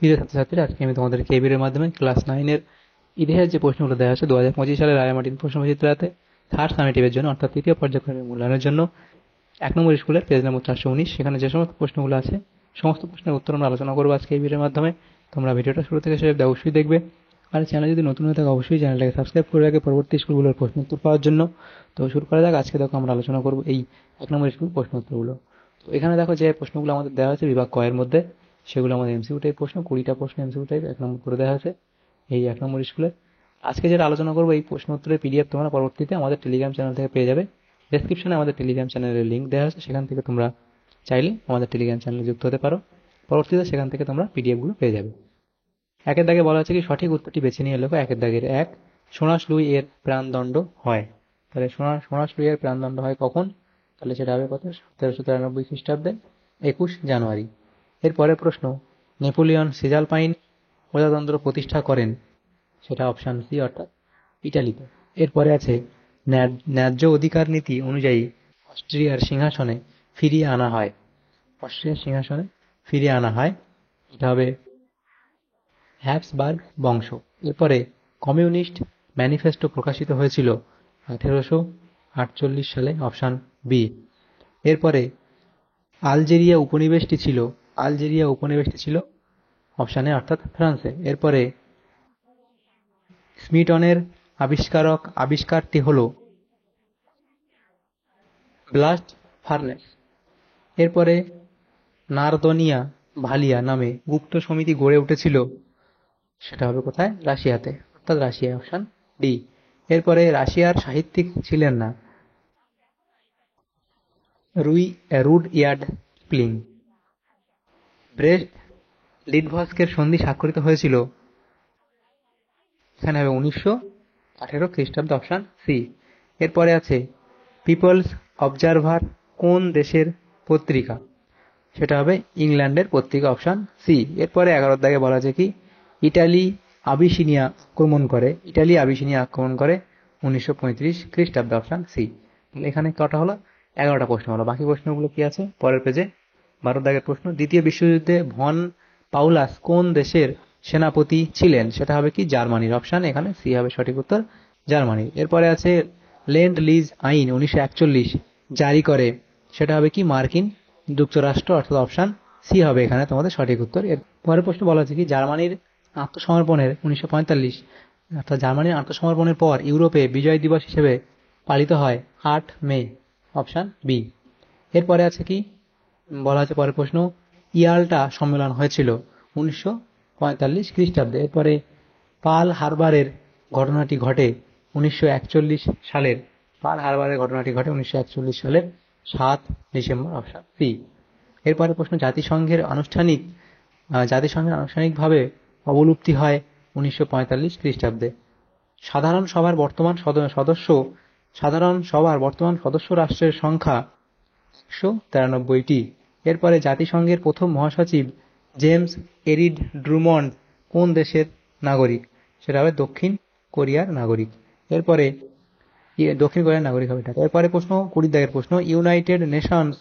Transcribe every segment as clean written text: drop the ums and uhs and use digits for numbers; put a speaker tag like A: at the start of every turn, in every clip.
A: প্রিয় ছাত্রছাত্রীরা, আজকে আমি তোমাদের কেবির মাধ্যমে ক্লাস 9-এর ইতিহাস যে প্রশ্নগুলো দেওয়া আছে 2025 সালের রায়মার্টিন প্রশ্নবিচিত্রাতে থার্ড সামেটিভের জন্য, অর্থাৎ তৃতীয় পর্যায়ক্রমের মূল্যায়নের জন্য 1 নম্বর স্কুলের পেজ নম্বর 419, সেখানে যে সমস্ত প্রশ্নগুলো আছে সমস্ত প্রশ্নের উত্তর আমরা আলোচনা করবো আজকে এই ভিডিওর মাধ্যমে। তোমরা ভিডিওটা শুরু থেকে শেষ অবধি অবশ্যই দেখবে। আর চ্যানেল যদি নতুন হয়ে থাকে অবশ্যই চ্যানেলটাকে সাবস্ক্রাইব করে রাখবে পরবর্তী স্কুলগুলোর প্রশ্ন উত্তর পাওয়ার জন্য। তো শুরু করা যাক। আজকে দেখো আমরা আলোচনা করবো এই 1 নম্বর স্কুল প্রশ্ন উত্তরগুলো। তো এখানে দেখো যে প্রশ্নগুলো আমাদের দেওয়া আছে বিভাগ ক এর মধ্যে, সেগুলো আমাদের এমসিকিউ টাইপ প্রশ্ন, 20টা প্রশ্ন এমসিকিউ টাইপ 1 নম্বর করে দেওয়া আছে এই 1 নম্বর স্কুলে। আজকে যেটা আলোচনা করবো এই প্রশ্ন উত্তরের পিডিএফ তোমরা পরবর্তীতে আমাদের টেলিগ্রাম চ্যানেল থেকে পেয়ে যাবে। ডেসক্রিপশনে আমাদের টেলিগ্রাম চ্যানেলের লিঙ্ক দেওয়া আছে, সেখান থেকে তোমরা চাইলে আমাদের টেলিগ্রাম চ্যানেলে যুক্ত হতে পারো। পরবর্তীতে সেখান থেকে তোমরা পিডিএফ গুলো পেয়ে যাবে। 1-এর দাগে বলা আছে কি সঠিক উত্তরটি বেছে নিয়ে লেখো। 1-এর দাগের 1, সোনাস লুই এর প্রাণদণ্ড হয়। তাহলে সোনাস লুই এর প্রাণদণ্ড হয় কখন? তাহলে সেটা হবে কত? 1793 খ্রিস্টাব্দে 21 জানুয়ারি। এরপরের প্রশ্ন, নেপোলিয়ন সিজালপাইন প্রজাতন্ত্র প্রতিষ্ঠা করেন। সেটা অপশন সি, অর্থাৎ ইটালিতে। এরপরে আছে ন্যায্য অধিকার নীতি অনুযায়ী অস্ট্রিয়ার সিংহাসনে ফিরিয়ে আনা হয়। অস্ট্রিয়ার সিংহাসনে ফিরিয়ে আনা হয়, এটা হবে হ্যাবসবার্গ বংশ। এরপরে কমিউনিস্ট ম্যানিফেস্টো প্রকাশিত হয়েছিল 1848 সালে, অপশন বি। এরপরে আলজেরিয়া উপনিবেশটি ছিল অপশানে, অর্থাৎ ফ্রান্সে। এরপরে স্মিটনের আবিষ্কারটি হলো ব্লাস্ট ফার্নেস। এরপরে নারদনিয়া ভালিয়া নামে গুপ্ত সমিতি গড়ে উঠেছিল, সেটা হবে কোথায়? রাশিয়াতে, অর্থাৎ রাশিয়া, অপশন ডি। এরপরে রাশিয়ার সাহিত্যিক ছিলেন না রুডইয়ার্ড কিপলিং। ব্রেস্ট লিটভস্কের সন্ধি স্বাক্ষরিত হয়েছিল, এখানে হবে 1918 খ্রিস্টাব্দে, অপশন সি। এরপরে আছে পিপলস অবজারভার কোন দেশের পত্রিকা? সেটা হবে ইংল্যান্ডের পত্রিকা, অপশন সি। এরপরে 11-এর দাগে বলা আছে কি ইটালি আবিসিনিয়া আক্রমণ করে 1935 খ্রিস্টাব্দে, অপশন সি। এখানে কটা হলো? 11টা প্রশ্ন হলো। বাকি প্রশ্নগুলো কি আছে পরের পেজে। 12-এর দাগের প্রশ্ন, দ্বিতীয় বিশ্বযুদ্ধে ভন পাউলাস কোন দেশের সেনাপতি ছিলেন? সেটা হবে কি জার্মানির, অপশন এখানে সি হবে সঠিক উত্তর, জার্মানির। এরপরে আছে লেন্ড লিজ আইন 1941 জারি করে, সেটা হবে কি মার্কিন যুক্তরাষ্ট্র, অর্থাৎ অপশন সি হবে এখানে তোমাদের সঠিক উত্তর। এর পরের প্রশ্ন বলা আছে কি জার্মানির আত্মসমর্পণের 1945, অর্থাৎ জার্মানির আত্মসমর্পণের পর ইউরোপে বিজয় দিবস হিসেবে পালিত হয় 8 মে, অপশন বি। এরপরে আছে কি বলা আছে পরের প্রশ্ন, ইয়াল্টা সম্মেলন হয়েছিল 1945 খ্রিস্টাব্দে। এরপরে পার্ল হারবারের ঘটনাটি ঘটে 1941 সালের 7 ডিসেম্বর, অপশন সি। এরপরে প্রশ্ন, জাতিসংঘের আনুষ্ঠানিকভাবে অবলুপ্তি হয় 1945 খ্রিস্টাব্দে। সাধারণ সভার বর্তমান সদস্য রাষ্ট্রের সংখ্যা 193টি। এরপরে জাতিসংঘের প্রথম মহাসচিব জেমস এরিড ড্রুমন্ড কোন দেশের নাগরিক? সেটা হবে দক্ষিণ কোরিয়ার নাগরিক। এরপরে দক্ষিণ কোরিয়ার নাগরিক হবে এটা। এরপরে প্রশ্ন 20 দাগের প্রশ্ন, ইউনাইটেড নেশনস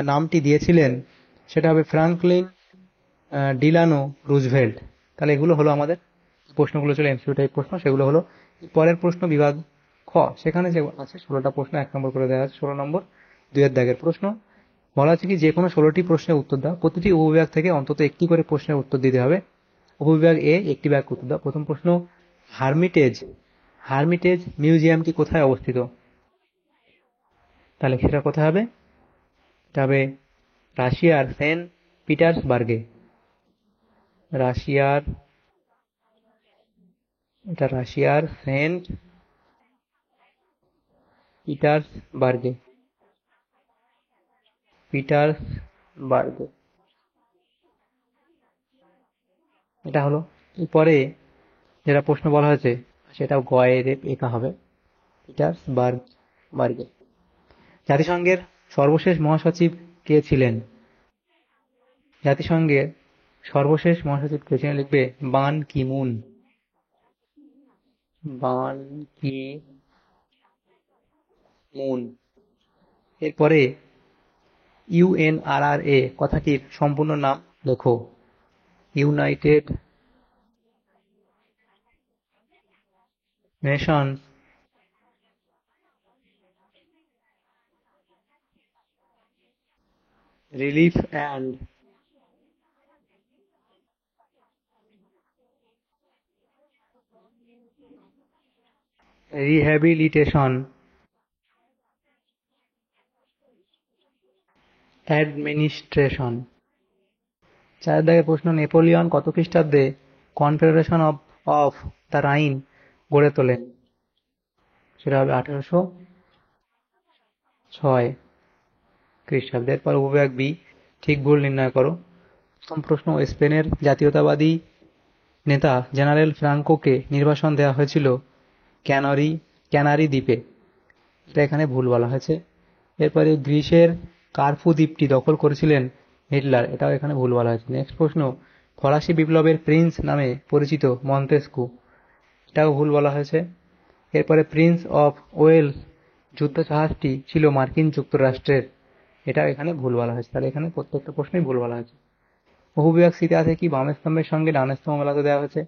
A: নামটি দিয়েছিলেন, সেটা হবে ফ্রাঙ্কলিন ডিলানো রুজভেল্ট। তাহলে এগুলো হলো আমাদের প্রশ্নগুলো, ছিল এমসিকিউ টাইপ প্রশ্ন, সেগুলো হলো। পরের প্রশ্ন বিভাগ খ, সেখানে যে আছে 16টা প্রশ্ন 1 নম্বর করে দেওয়া আছে। 16 নম্বর 2-এর দাগের প্রশ্ন বলা আছে কি যে কোনো 16টি প্রশ্নের উত্তর দাও, প্রতিটি উপবিভাগ থেকে অন্তত একটি করে প্রশ্নের উত্তর দিতে হবে। উপবিভাগ এ একটি বিভাগ উত্তর দাও। প্রথম প্রশ্ন, হার্মিটেজ মিউজিয়ামটি কোথায় অবস্থিত? তাহলে সেটা কোথায় হবে? এটা হবে রাশিয়ার সেন্ট পিটার্সবার্গে। রাশিয়ার সেন্ট পিটার্সবার্গে। এটা হলো। এরপরে যেটা প্রশ্ন বলা হয়েছে সেটা গয়ের একা হবে পিটার্সবার্গে। জাতিসংঘের সর্বশেষ মহাসচিব কে ছিলেন? লিখবে বান কি মুন। এরপরে ইউএনআরআরএ কথাটির সম্পূর্ণ নাম লেখো। United Nations relief and rehabilitation administration. 4 দাগের প্রশ্ন, নেপোলিয়ন কত খ্রিস্টাব্দে কনফেডারেশন অফ দ্য রাইন গড়ে তোলেন? সেটা হবে 1806 খ্রিস্টাব্দে। এরপর উপবিভাগ বি, ঠিক ভুল নির্ণয় করো। প্রথম প্রশ্ন, স্পেনের জাতীয়তাবাদী নেতা জেনারেল ফ্রাঙ্কোকে নির্বাসন দেওয়া হয়েছিল ক্যানারি দ্বীপে, এটা এখানে ভুল বলা হয়েছে। এরপরে গ্রিসের কারফু দ্বীপটি দখল করেছিলেন হিটলার, এটাও এখানে ভুল বলা হয়েছে। নেক্সট প্রশ্ন, ফরাসি বিপ্লবের প্রিন্স নামে পরিচিত মন্তেস্কু, এটাও ভুল বলা হয়েছে। এরপরে প্রিন্স অফ ওয়েলস যুদ্ধ জাহাজটি ছিল মার্কিন যুক্তরাষ্ট্রের, এটাও এখানে ভুল বলা হয়েছে। তাহলে এখানে প্রত্যেকটা প্রশ্নই ভুল বলা হয়েছে। বহুবিভাগ সিতে আছে কি, বাম স্তম্ভের সঙ্গে ডান স্তম্ভ মেলাতে দেওয়া হয়েছে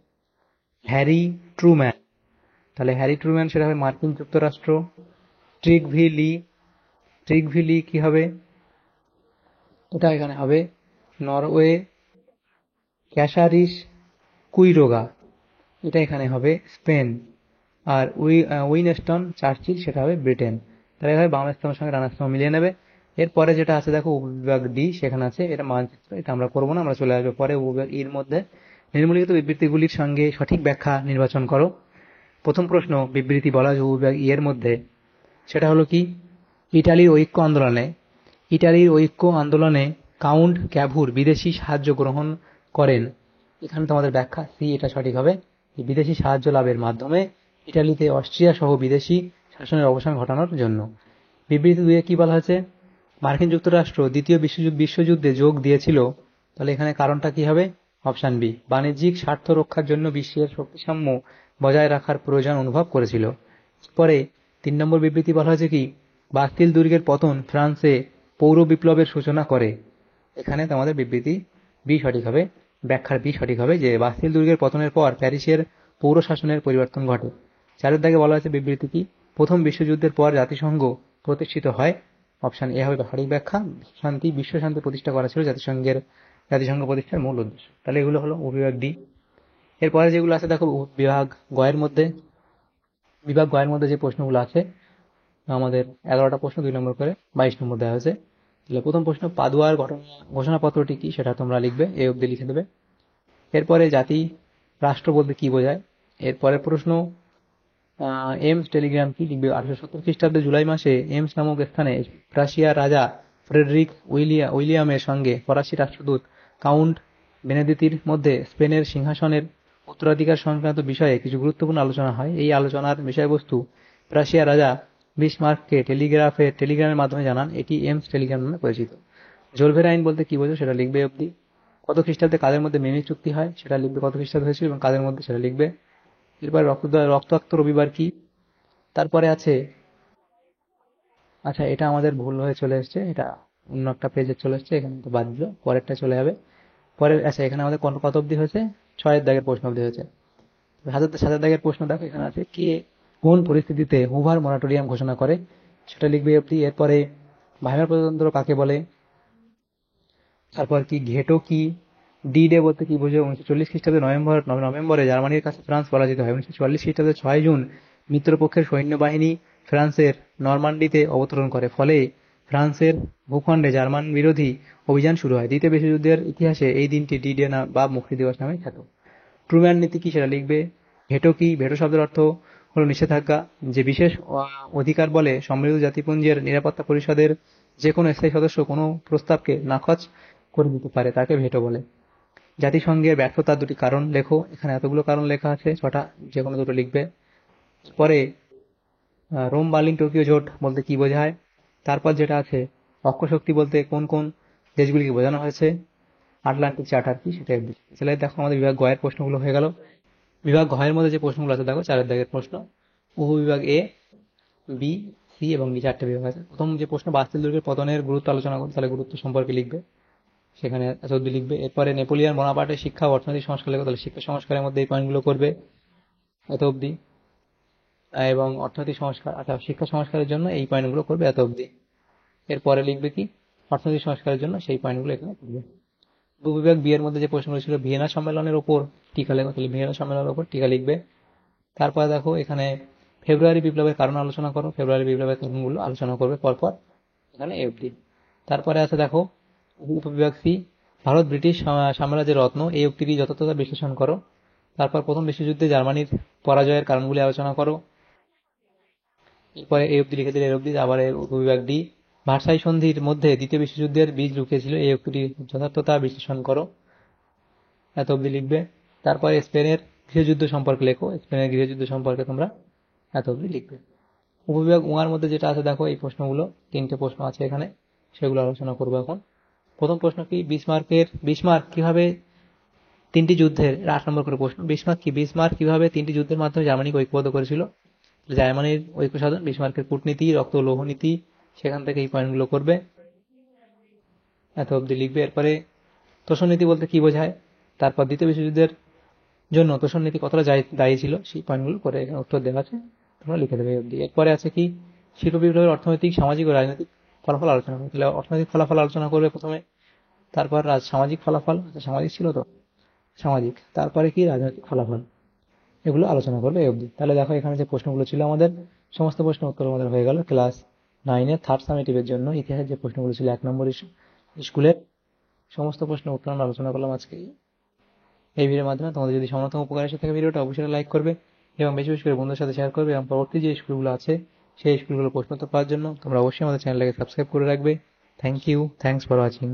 A: হ্যারি ট্রুম্যান, তাহলে হ্যারি ট্রুম্যান সেটা হবে মার্কিন যুক্তরাষ্ট্র। ট্রিগভিলি ট্রিগভিলি কি হবে, এটা এখানে হবে নরওয়ে। ক্যাসারিস কুইরোগা, এটা এখানে হবে স্পেন। আর উইনস্টন চার্চিল সেটা হবে ব্রিটেন। তাহলে এভাবে বাম স্তম্ভের সঙ্গে ডান স্তম্ভ মিলিয়ে নেবে। এরপরে যেটা আছে দেখো উপবিভাগ ডি, সেখানে আছে এটা মানচিত্র, এটা আমরা করবো না, আমরা চলে আসবো পরে উপবিভাগ এর মধ্যে। নিম্নলিখিত বিবৃতিগুলির সঙ্গে সঠিক ব্যাখ্যা নির্বাচন করো। প্রথম প্রশ্ন, বিবৃতি বলা হয়েছে উপবিভাগ এর মধ্যে, সেটা হলো কি, ইটালির ঐক্য আন্দোলনে কাউন্ট ক্যাভুর বিদেশি সাহায্য গ্রহণ করেন। এখানে তোমাদের ব্যাখ্যা সি, এটা সঠিক হবে। বিদেশি সাহায্য লাভের মাধ্যমে ইটালিতে অস্ট্রিয়া সহ বিদেশি শাসনের অবসান ঘটানোর জন্য। বিবৃতি 2 কি বলা হয়েছে, মার্কিন যুক্তরাষ্ট্র দ্বিতীয় বিশ্বযুদ্ধে যোগ দিয়েছিল, তাহলে এখানে কারণটা কি হবে, অপশন বি, বাণিজ্যিক স্বার্থ রক্ষার জন্য বিশ্বের শক্তিসাম্য বজায় রাখার প্রয়োজন অনুভব করেছিল। পরে 3 নম্বর বিবৃতি বলা হয়েছে কি, বাস্তিল দুর্গের পতন ফ্রান্সে পৌর বিপ্লবের সূচনা করে। এখানে তোমাদের বিবৃতি বি সঠিক হবে, ব্যাখ্যার বি সঠিক হবে, যে বাস্তিল দুর্গের পতনের পর প্যারিসের পৌর শাসনের পরিবর্তন ঘটে। 4 দাগে বলা হয়েছে বিবৃতি কি, প্রথম বিশ্বযুদ্ধের পর জাতিসংঘ প্রতিষ্ঠিত হয়। অপশন এ হবে সঠিক ব্যাখ্যা, বিশ্ব শান্তি প্রতিষ্ঠা করা ছিল জাতিসংঘ প্রতিষ্ঠার মূল উদ্দেশ্য। তাহলে এগুলো হলো উপবিভাগ ডি। এরপরে যেগুলো আছে দেখো বিভাগ গয়ের মধ্যে যে প্রশ্নগুলো আছে, আমাদের 11টা প্রশ্ন 2 নম্বর করে 22 নম্বর দেওয়া হয়েছে। তাহলে প্রথম প্রশ্ন, পাদুয়ার ঘোষণাপত্রটি কি, সেটা তোমরা লিখবে, এই অবধি লিখে দেবে। এরপরে জাতি রাষ্ট্র বলতে কি বোঝায়। এরপরের প্রশ্ন, এমস টেলিগ্রাম কি, লিখবে। 1870 খ্রিস্টাব্দে জুলাই মাসে এমস নামক স্থানে প্রাশিয়ার রাজা ফ্রেডরিক উইলিয়ামের সঙ্গে ফরাসি রাষ্ট্রদূত কাউন্ট বেনেদিতির মধ্যে স্পেনের সিংহাসনের উত্তরাধিকার সংক্রান্ত বিষয়ে কিছু গুরুত্বপূর্ণ আলোচনা হয়। এই আলোচনার বিষয়বস্তু প্রাশিয়ার রাজা বিসমার্ককে টেলিগ্রামের মাধ্যমে জানান, এটি এমস টেলিগ্রাম নামে পরিচিত। জোলভের আইন বলতে কি বোঝো, সেটা লিখবে অবধি। কত খ্রিস্টাব্দে কাদের মধ্যে মেমি চুক্তি হয়, সেটা লিখবে, কত খ্রিস্টাব্দে হয়েছিল এবং কাদের মধ্যে, সেটা লিখবে। এরপর রক্তাক্ত রবিবার কি। তারপরে আছে, আচ্ছা এটা আমাদের ভুল হয়ে চলে এসছে, এটা অন্য একটা পেজে চলে এসছে, এখানে তো বাদ দিল, পরেরটা চলে যাবে। আচ্ছা এখানে আমাদের কত অব্দি হয়েছে, 6 দাগের প্রশ্ন অব্দি হয়েছে। 7 দাগের প্রশ্ন দেখো, এখানে আছে কে কোন পরিস্থিতিতে হুভার মরাটোরিয়াম ঘোষণা করে, সেটা লিখবে অব্দি। এরপরে ভাইমার প্রজাতন্ত্র কাকে বলে, তারপর কি ঘেটো কি, ডি ডে বলতে কি বোঝো। 1940 খ্রিস্টাব্দে নভেম্বরে জার্মানির কাছে ফ্রান্স পরাজিত হয়। 1944 খ্রিস্টাব্দে 6 জুন মিত্রপক্ষের সৈন্যবাহিনী ফ্রান্সের নরমান্ডিতে অবতরণ করে, ফলে ফ্রান্সের ভূখণ্ডে জার্মান বিরোধী অভিযান শুরু হয়। দ্বিতীয় বিশ্বযুদ্ধের ইতিহাসে এই দিনটি ডি ডে বা মুক্তি দিবস নামে খ্যাত। ট্রুম্যান নীতি কি, সেটা লিখবে। ভেটো কি, ভেটো শব্দের অর্থ হলো নিষেধাজ্ঞা, যে বিশেষ অধিকার বলে সমৃদ্ধ জাতিপুঞ্জের নিরাপত্তা পরিষদের যে কোনো স্থায়ী সদস্য কোনো প্রস্তাবকে নাকচ করে দিতে পারে, তাকে ভেটো বলে। জাতিসংঘের ব্যর্থতার 2টি কারণ লেখো, এখানে এতগুলো কারণ লেখা আছে, 6টা, যে কোনো দুটো লিখবে। পরে রোম বার্লিন টোকিও জোট বলতে কি বোঝায়। তারপর যেটা আছে, অক্ষশক্তি বলতে কোন কোন দেশগুলিকে বোঝানো হয়েছে। আটলান্টিক চার্টার কি, সেটা তাহলে দেখো আমাদের বিভাগ গয়ের প্রশ্নগুলো হয়ে গেল। বিভাগ ঘয়ের মধ্যে যে প্রশ্নগুলো আছে দেখো, 4 দাগের প্রশ্ন, উপবিভাগ এ, বি, সি এবং ডি 4টে বিভাগ আছে। প্রথম যে প্রশ্ন, বাস্তিল দুর্গের পতনের গুরুত্ব আলোচনা করো, তাহলে গুরুত্ব সম্পর্কে লিখবে। সেখানে এত অব্দি লিখবে। এরপরে নেপোলিয়ন বোনাপার্টের শিক্ষা ও অর্থনৈতিক সংস্কার লেখো, তাহলে শিক্ষা সংস্কারের মধ্যে এই পয়েন্টগুলো করবে এত অব্দি। এবং অর্থনৈতিক সংস্কার, আচ্ছা শিক্ষা সংস্কারের জন্য এই পয়েন্টগুলো করবে এত অব্দি। এরপরে লিখবে কি অর্থনৈতিক সংস্কারের জন্য সেই পয়েন্টগুলো এখানে করবে। উপবিভাগ বি এর মধ্যে যে প্রশ্নগুলো ছিল ভিয়েনা সম্মেলনের ওপর টিকা লেখো, তাহলে ভিয়েনা সম্মেলনের ওপর টিকা লিখবে। তারপরে দেখো এখানে ফেব্রুয়ারি বিপ্লবের কারণ আলোচনা করো, ফেব্রুয়ারি বিপ্লবের কারণগুলো আলোচনা করবে পরপর এখানে এ অব্দি। তারপরে আছে দেখো উপবিভাগ সি ভারত ব্রিটিশ সাম্রাজ্যের রত্ন, এই উক্তিটি যথাযথ বিশ্লেষণ করো। তারপর প্রথম বিশ্বযুদ্ধে জার্মানির পরাজয়ের কারণগুলি আলোচনা করো। এরপরে এই অব্দি লিখে দিলে এর অব্দি। আবার উপবিভাগ ডি ভার্সাই সন্ধির মধ্যে দ্বিতীয় বিশ্বযুদ্ধের বীজ লুকিয়েছিল, এই উক্তিটি যথার্থতা বিশ্লেষণ করো, এত অব্দি লিখবে। তারপরে স্পেনের গৃহযুদ্ধ সম্পর্কে লেখো, স্পেনের গৃহযুদ্ধ সম্পর্কে তোমরা এত অব্দি লিখবে। উপবিভাগ উয়ার মধ্যে যেটা আছে দেখো এই প্রশ্নগুলো, তিনটে প্রশ্ন আছে এখানে, সেগুলো আলোচনা করবো এখন। প্রথম প্রশ্ন কি বিসমার্ক কিভাবে তিনটি যুদ্ধের, 8 নম্বর করে প্রশ্ন, বিসমার্ক কিভাবে তিনটি যুদ্ধের মাধ্যমে জার্মানিকে ঐক্যবদ্ধ করেছিল। জার্মানির ঐক্য সাধন, বিসমার্কের কূটনীতি, রক্ত ও লৌহ নীতি, সেখান থেকে এই পয়েন্টগুলো করবে, এত অব্দি লিখবে। এরপরে তোষণ নীতি বলতে কি বোঝায়, তারপর দ্বিতীয় বিশ্বযুদ্ধের জন্য তোষণ নীতি কতটা দায়ী ছিল, সেই পয়েন্টগুলো করে এখানে উত্তর দেওয়া আছে, তোমরা লিখে দেবে অব্দি। এরপরে আছে কি শিল্প বিপ্লবের অর্থনৈতিক, সামাজিক ও রাজনৈতিক ফলাফল আলোচনা করবে, তাহলে অর্থনৈতিক ফলাফল আলোচনা করবে প্রথমে, তারপর সামাজিক ফলাফল, সামাজিক ছিল তো সামাজিক, তারপরে কি রাজনৈতিক ফলাফল, এগুলো আলোচনা করবে এই অব্দি। তাহলে দেখো এখানে যে প্রশ্নগুলো ছিল আমাদের সমস্ত প্রশ্ন উত্তর আমাদের হয়ে গেল ক্লাস 9-এর থার্ড সামেটিভের জন্য। ইতিহাসের যে প্রশ্নগুলো ছিল 1 নম্বর স্কুলের সমস্ত প্রশ্ন উত্তর আমরা আলোচনা করলাম আজকে এই ভিডিওর মাধ্যমে। তোমাদের যদি সামান্যতম উপকার এসে থাকে ভিডিওটা অবশ্যই লাইক করবে এবং বেশি বেশি করে বন্ধুদের সাথে শেয়ার করবে, এবং পরবর্তী যে স্কুলগুলো আছে সেই স্কুলগুলো প্রশ্নোত্তর পাওয়ার জন্য তোমরা অবশ্যই আমাদের চ্যানেলটাকে সাবস্ক্রাইব করে রাখবে। Thank you, thanks for watching.